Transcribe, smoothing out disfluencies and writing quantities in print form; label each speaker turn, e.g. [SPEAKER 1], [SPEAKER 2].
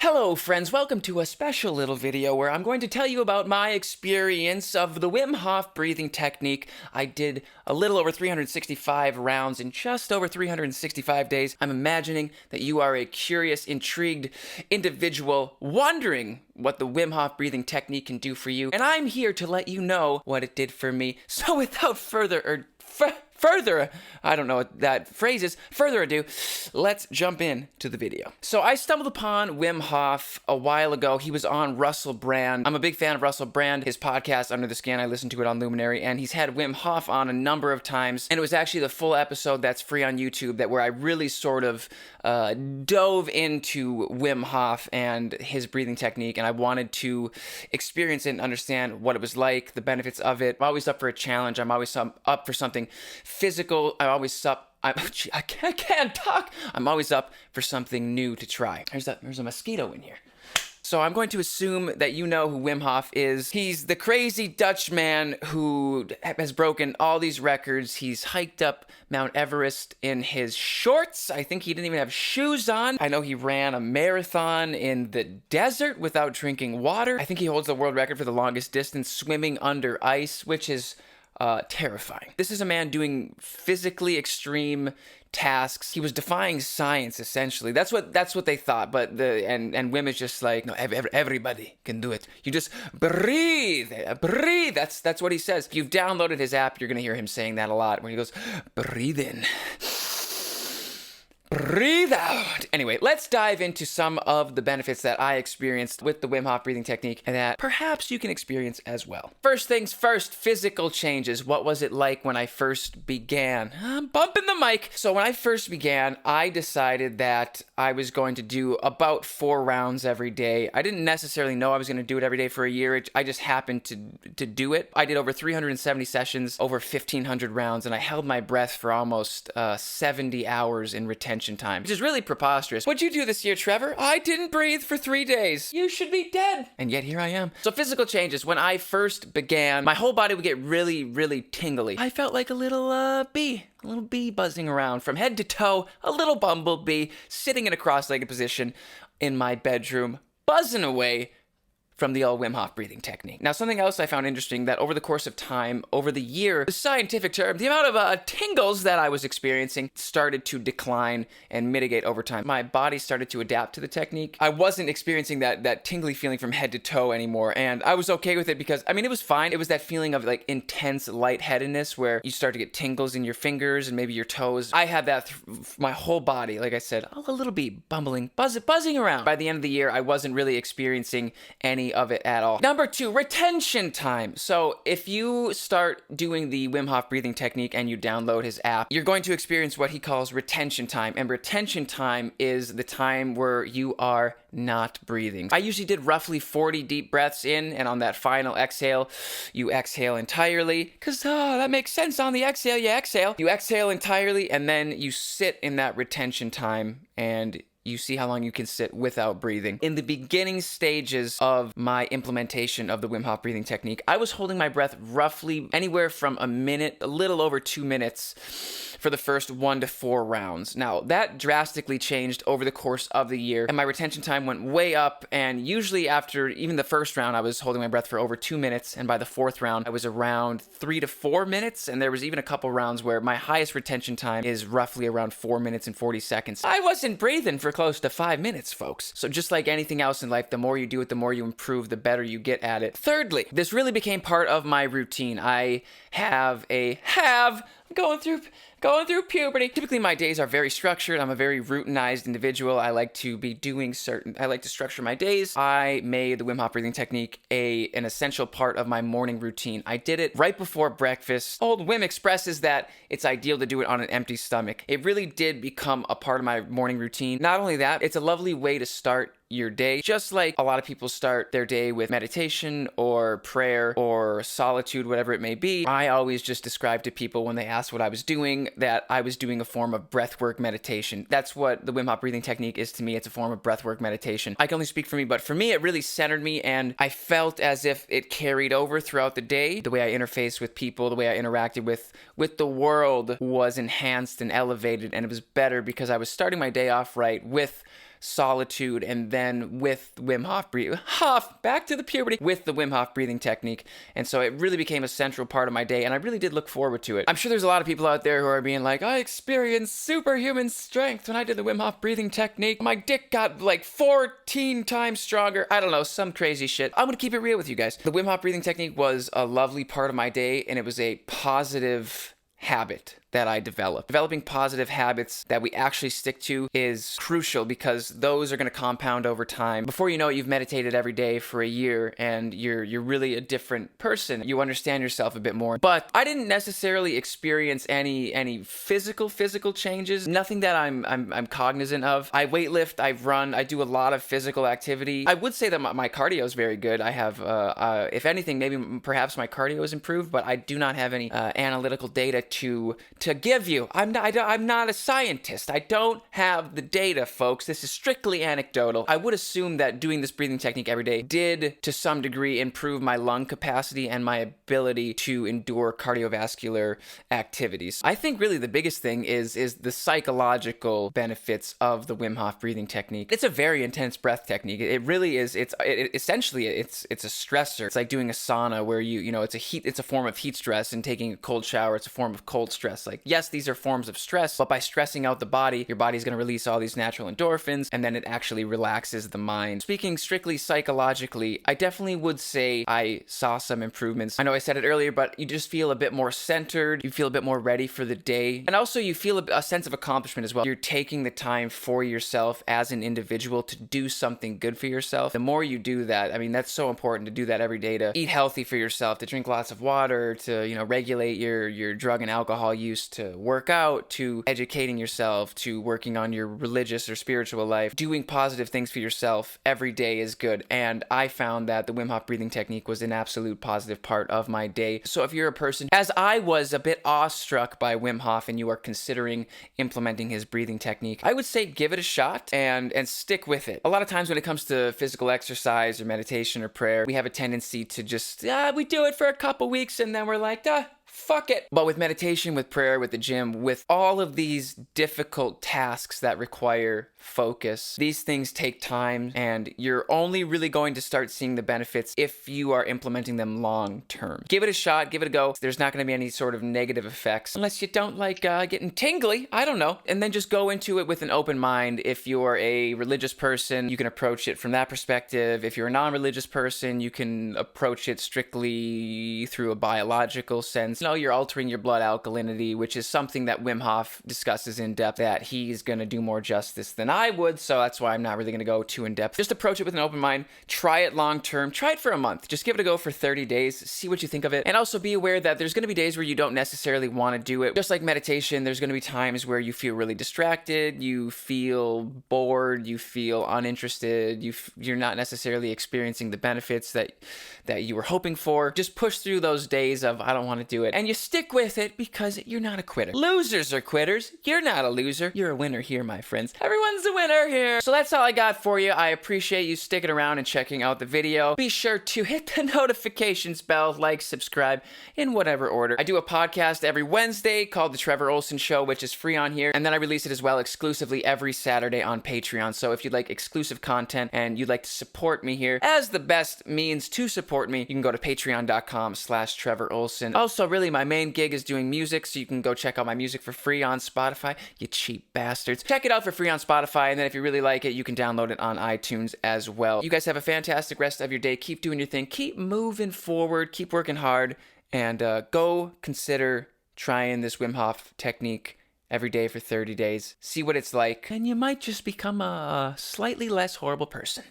[SPEAKER 1] Hello friends, welcome to a special little video where I'm going to tell you about my experience of the Wim Hof Breathing Technique. I did a little over 365 rounds in just over 365 days. I'm imagining that you are a curious, intrigued individual wondering what the Wim Hof Breathing Technique can do for you, and I'm here to let you know what it did for me. So without further ado, let's jump into the video. So I stumbled upon Wim Hof a while ago. He was on Russell Brand. I'm a big fan of Russell Brand. His podcast, Under the Skin, I listened to it on Luminary, and he's had Wim Hof on a number of times, and it was actually the full episode that's free on YouTube where I really sort of dove into Wim Hof and his breathing technique, and I wanted to experience it and understand what it was like, the benefits of it. I'm always up for a challenge. I'm always up for something physical. I can't talk. I'm always up for something new to try. There's a mosquito in here. So I'm going to assume that you know who Wim Hof is. He's the crazy Dutch man who has broken all these records. He's hiked up Mount Everest in his shorts. I think he didn't even have shoes on. I know he ran a marathon in the desert without drinking water. I think he holds the world record for the longest distance swimming under ice, which is terrifying. This is a man doing physically extreme tasks. He was defying science, essentially. That's what they thought. But and Wim is just like, no, everybody can do it. You just breathe. That's what he says. If you've downloaded his app, you're gonna hear him saying that a lot when he goes, breathe in, breathe out. Anyway, let's dive into some of the benefits that I experienced with the Wim Hof breathing technique and that perhaps you can experience as well. First things first, physical changes. What was it like when I first began? I'm bumping the mic. So when I first began, I decided that I was going to do about 4 rounds every day. I didn't necessarily know I was going to do it every day for a year. I just happened to do it. I did over 370 sessions, over 1,500 rounds, and I held my breath for almost 70 hours in retention time, which is really preposterous. What'd you do this year, Trevor? I didn't breathe for 3 days. You should be dead. And yet here I am. So physical changes. When I first began, my whole body would get really, really tingly. I felt like a little bee buzzing around from head to toe, a little bumblebee sitting in a cross-legged position in my bedroom, buzzing away from the old Wim Hof breathing technique. Now, something else I found interesting that over the course of time, over the year, the scientific term, the amount of tingles that I was experiencing started to decline and mitigate over time. My body started to adapt to the technique. I wasn't experiencing that tingly feeling from head to toe anymore, and I was okay with it because, I mean, it was fine. It was that feeling of like intense lightheadedness where you start to get tingles in your fingers and maybe your toes. I had that my whole body, like I said, a little bee buzzing around. By the end of the year, I wasn't really experiencing any of it at all. Number 2, retention time. So if you start doing the Wim Hof breathing technique and you download his app, you're going to experience what he calls retention time. And retention time is the time where you are not breathing. I usually did roughly 40 deep breaths in, and on that final exhale, you exhale entirely. Because, that makes sense. On the exhale, you exhale. You exhale entirely, and then you sit in that retention time, and you see how long you can sit without breathing. In the beginning stages of my implementation of the Wim Hof breathing technique, I was holding my breath roughly anywhere from a minute, a little over 2 minutes for the first 1 to 4 rounds. Now, that drastically changed over the course of the year, and my retention time went way up, and usually after even the first round, I was holding my breath for over 2 minutes, and by the 4th round, I was around 3 to 4 minutes, and there was even a couple rounds where my highest retention time is roughly around 4 minutes and 40 seconds. I wasn't breathing for close to 5 minutes, folks. So just like anything else in life, the more you do it, the more you improve, the better you get at it. Thirdly, this really became part of my routine. I going through puberty. Typically, my days are very structured. I'm a very routinized individual. I like to structure my days. I made the Wim Hof breathing technique an essential part of my morning routine. I did it right before breakfast. Old Wim expresses that it's ideal to do it on an empty stomach. It really did become a part of my morning routine. Not only that, it's a lovely way to start your day, just like a lot of people start their day with meditation or prayer or solitude, whatever it may be. I always just describe to people when they ask what I was doing that I was doing a form of breathwork meditation. That's what the Wim Hof breathing technique is to me. It's a form of breathwork meditation. I can only speak for me, but for me, it really centered me, and I felt as if it carried over throughout the day. The way I interfaced with people, the way I interacted with the world was enhanced and elevated, and it was better because I was starting my day off right with solitude, and then with Wim Hof breathing, back to the puberty, with the Wim Hof breathing technique. And so it really became a central part of my day, and I really did look forward to it. I'm sure there's a lot of people out there who are being like, I experienced superhuman strength when I did the Wim Hof breathing technique. My dick got like 14 times stronger. I don't know, some crazy shit. I'm gonna keep it real with you guys. The Wim Hof breathing technique was a lovely part of my day, and it was a positive habit that I developed. Developing positive habits that we actually stick to is crucial, because those are going to compound over time. Before you know it, you've meditated every day for a year and you're really a different person. You understand yourself a bit more. But I didn't necessarily experience any physical changes. Nothing that I'm cognizant of. I weightlift, I run, I do a lot of physical activity. I would say that my cardio is very good. I have if anything, maybe perhaps my cardio is improved, but I do not have any analytical data to give you. I'm not a scientist. I don't have the data, folks. This is strictly anecdotal. I would assume that doing this breathing technique every day did, to some degree, improve my lung capacity and my ability to endure cardiovascular activities. I think really the biggest thing is the psychological benefits of the Wim Hof breathing technique. It's a very intense breath technique. It really is. Essentially a stressor. It's like doing a sauna where it's a form of heat stress, and taking a cold shower, it's a form of cold stress. Like, yes, these are forms of stress, but by stressing out the body, your body's going to release all these natural endorphins, and then it actually relaxes the mind. Speaking strictly psychologically, I definitely would say I saw some improvements. I know I said it earlier, but you just feel a bit more centered, you feel a bit more ready for the day, and also you feel a sense of accomplishment as well. You're taking the time for yourself as an individual to do something good for yourself. The more you do that, I mean, that's so important to do that every day, to eat healthy for yourself, to drink lots of water, to, regulate your drug and alcohol use, to work out, to educating yourself, to working on your religious or spiritual life. Doing positive things for yourself every day is good, and I found that the Wim Hof breathing technique was an absolute positive part of my day. So if you're a person, as I was, a bit awestruck by Wim Hof, and you are considering implementing his breathing technique, I would say give it a shot and stick with it. A lot of times when it comes to physical exercise or meditation or prayer, we have a tendency to just, we do it for a couple weeks and then we're like, fuck it. But with meditation, with prayer, with the gym, with all of these difficult tasks that require focus, these things take time, and you're only really going to start seeing the benefits if you are implementing them long term. Give it a shot, give it a go. There's not going to be any sort of negative effects, unless you don't like getting tingly, I don't know. And then just go into it with an open mind. If you're a religious person, you can approach it from that perspective. If you're a non-religious person, you can approach it strictly through a biological sense. You're altering your blood alkalinity, which is something that Wim Hof discusses in depth, that he's going to do more justice than I would, so that's why I'm not really going to go too in depth. Just approach it with an open mind. Try it long term. Try it for a month. Just give it a go for 30 days. See what you think of it. And also be aware that there's going to be days where you don't necessarily want to do it. Just like meditation, there's going to be times where you feel really distracted, you feel bored, you feel uninterested, you're not necessarily experiencing the benefits that you were hoping for. Just push through those days of, I don't want to do it. And you stick with it, because you're not a quitter. Losers are quitters. You're not a loser. You're a winner here, my friends. Everyone's a winner here. So that's all I got for you. I appreciate you sticking around and checking out the video. Be sure to hit the notifications bell, like, subscribe, in whatever order. I do a podcast every Wednesday called The Trevor Olson Show, which is free on here. And then I release it as well exclusively every Saturday on Patreon. So if you'd like exclusive content and you'd like to support me here as the best means to support me, you can go to patreon.com/Trevor Olson. Also, really, my main gig is doing music, so you can go check out my music for free on Spotify, you cheap bastards. Check it out for free on Spotify, and then if you really like it, you can download it on iTunes as well. You guys have a fantastic rest of your day. Keep doing your thing. Keep moving forward. Keep working hard, and go consider trying this Wim Hof technique every day for 30 days. See what it's like, and you might just become a slightly less horrible person.